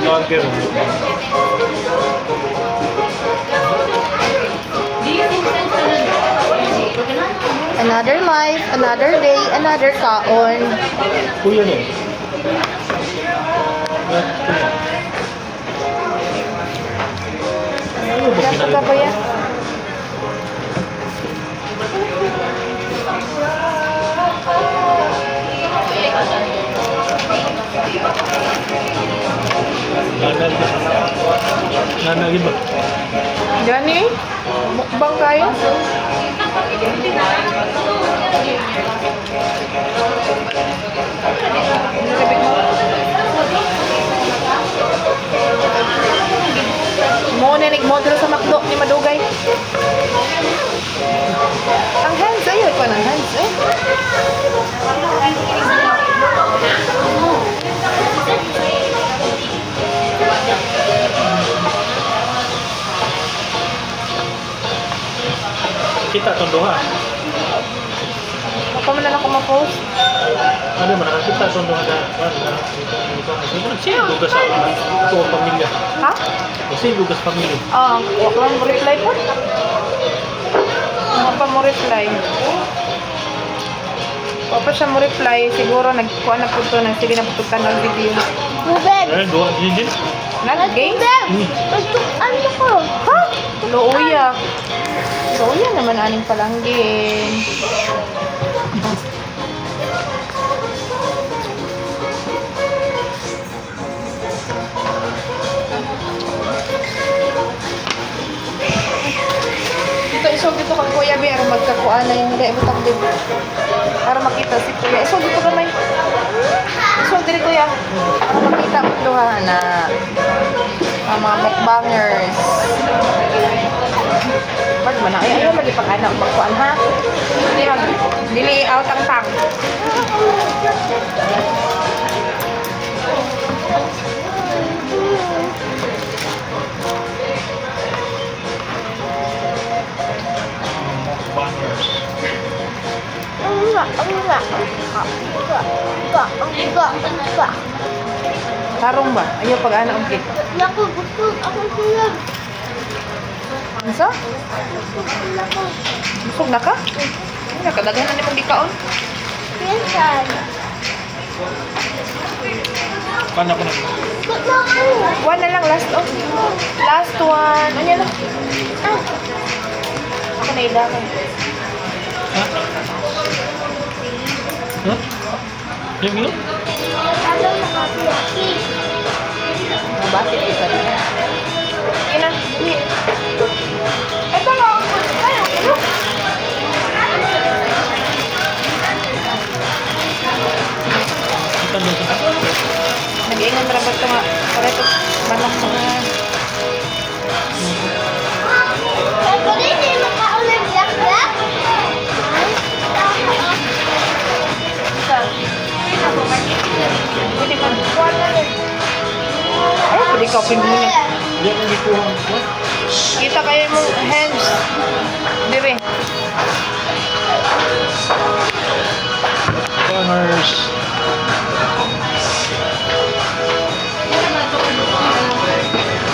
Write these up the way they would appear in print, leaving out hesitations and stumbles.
Vlogger. Another life, another day, another kaon. Kuya na. Ano ba Dapat ka ba yan? Nanagi ba? Gani? Mukbang kayo? Mo na nag-model sa McDo ni Madugay. Ang hands, ayaw ko ng hands eh. Kita tondo ha. Ako man na ako ma-post. Ano man nakakita tondo ha. Kasi lugas sa tuwa pamilya. Ha? Kasi lugas pamilya. Wala lang mo reply po. Ano pa mo reply? Wala pa siya mo reply. Siguro nagkuha na po ito ng sige na putukan ng video. Eh, doon din. Nag-game? Ano ko? Ha? Looya. Looya naman aning palanggin. Dito isog dito kang Kuya B. Aron magkakuan na yung hindi ibutang din. Para makita si Kuya. Isog dito kamay. Isog dito Kuya. Para makita mo ito ha na ang mga mukbangers. Pag man ay ayaw lagi pa kana magkuan ha. Dili out ang tang. Banners. Tarong ba? Ayaw pag ana og cake. Naku, gusto ako sila. Unsa? Naku, Busog na ka? Ay, nakadaghan na ni pag ikaon. pinsan. Kana ko na. Ba't na ano? One na lang, last oh. Last one. Ano na? Ah, Ako na idakan. Ha? Ha? Yung yun? ano nakapilaki? Mabati ito na. Sige na. Sige. Ito nga ako. Ano? Kita mo ito. Nag-iingon para ba ito nga. Para ito manok mga... Ito rin yung makaulang yak-yak. Pwede man. Ay, pwede ka pinuli. Hindi akong gikuha. Kita kayo mong hands. Dire. Banners.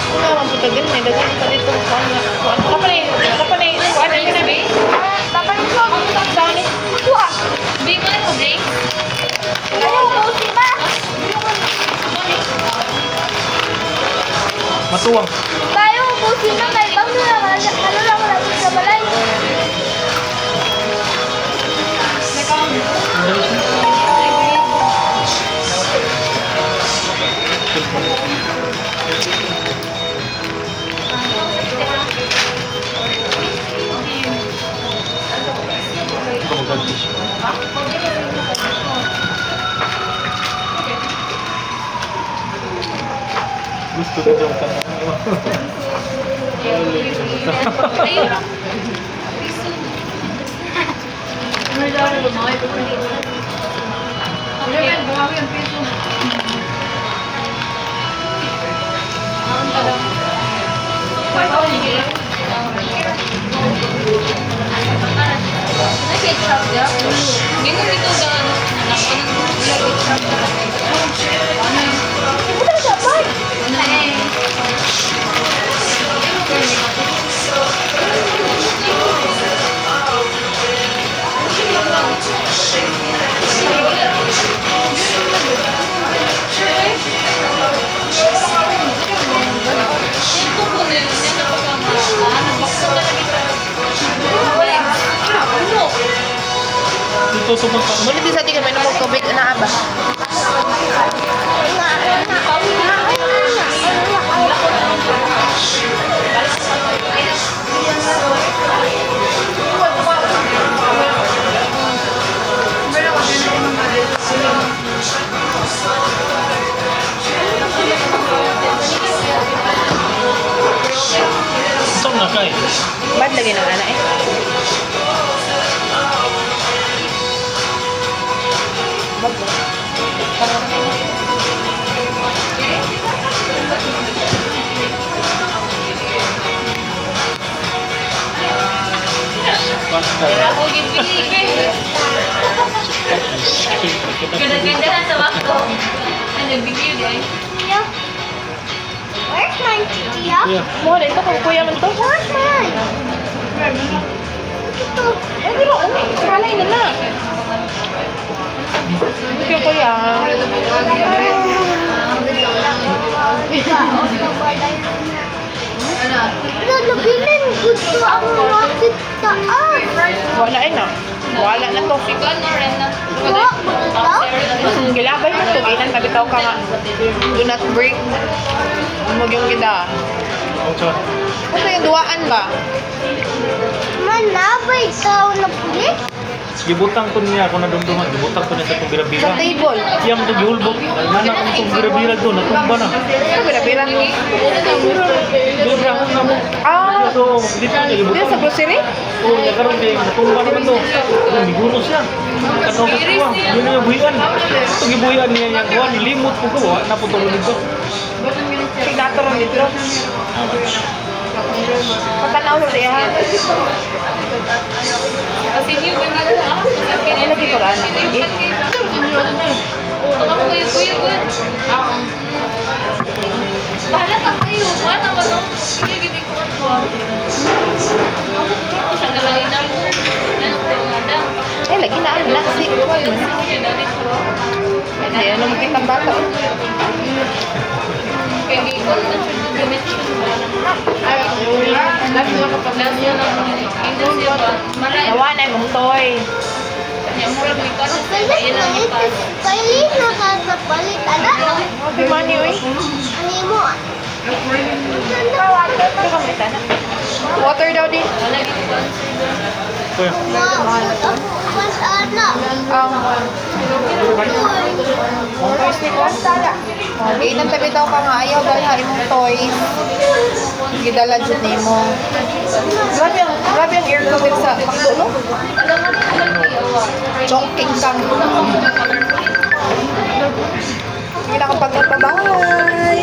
Wala naman po tagal na. Dagan pa dito. Kuan. Kapanay. Kuan. Ayun na. Tapos ko. Dani. Wah! Di ba mo, Blake? Ayaw ko si Ma! Matuwang. Tayo ko si Ma kay bang ano lang natin sa balay. Gusto ko daw ka. Ayun. Ano daw na lumawi ko dito? Ano yan? Bumawi ang piso. Ang talang. Nag-ketchup ya? Ganun dito daw. Nanak ko ng ketchup. lusog ng pang. Ngunit di sa tingin, may namog tubig na aba. Saan na kay? Bad lagi ng anak eh. Bad ba? Ako gipili. Ganda-ganda na sa wako. Ano, bigay din. Tia, where's mine, Tia? Kuya. Mo, ito kung kuya man to. Where's mine? Ito. Eh, di ba? Kalay na na. Ito kuya. Nalabilin gusto ang rocket taas. Wala eh na. Wala na to. Ikaw na rin na. Wala, wala. Gilabay mo to. Ginan, tabitaw ka nga. Do not break. Huwag yung gida. Oh, saan? Ito yung duwaan ba? Manabay tao na pulit. Gibutang ko niya ako na dumduman. Gibutang ko niya sa itong Sa bira-bira. table. Siyam ito gihulbog. Nana kung itong bira-bira doon. Natumba na. Ito, bira-bira. Bira na mo. Ah, So, dito niya dito gibutang. sa grocery? Oo, nagkaroon din. Natumba naman to. Migunos siya. Katawag ko ah. Yun na yung buhian. Ito gibuhian niya yung buwan. Nilimot po ko. Na po tulog dito. Signature dito. Patanaw sa siya. Kasi yung ganda na. Ay, lagi ko rin. Ako kuya ko. Bahala ka kayo. Mana ba no? Sige, gini ko ako. Sa galanginan mo. Ano ko madam? Eh, lagi na ang nasi. Hindi, ano mo kitang bata. Kaya gikon na siya gamit siya. Last na kapag last na lang. Hindi siya ba? Maray. Nawa na yung toy. Kanya murag may kaso. Palit, palit. Palit na ka sa palit. Ada? Happy money, oy. Ano mo? Ito ka may tanak. Water daw di. Wala gikon. Kuya. Wow, mas anak. Toys ni ko. Okay, nang tabi daw ka nga. Ayaw dahil ha imong toys. Gidala dyan ni mo. Grabe ang air cover sa pakdo, no? Alam mo na Chongking kang. Sige na kapag bye.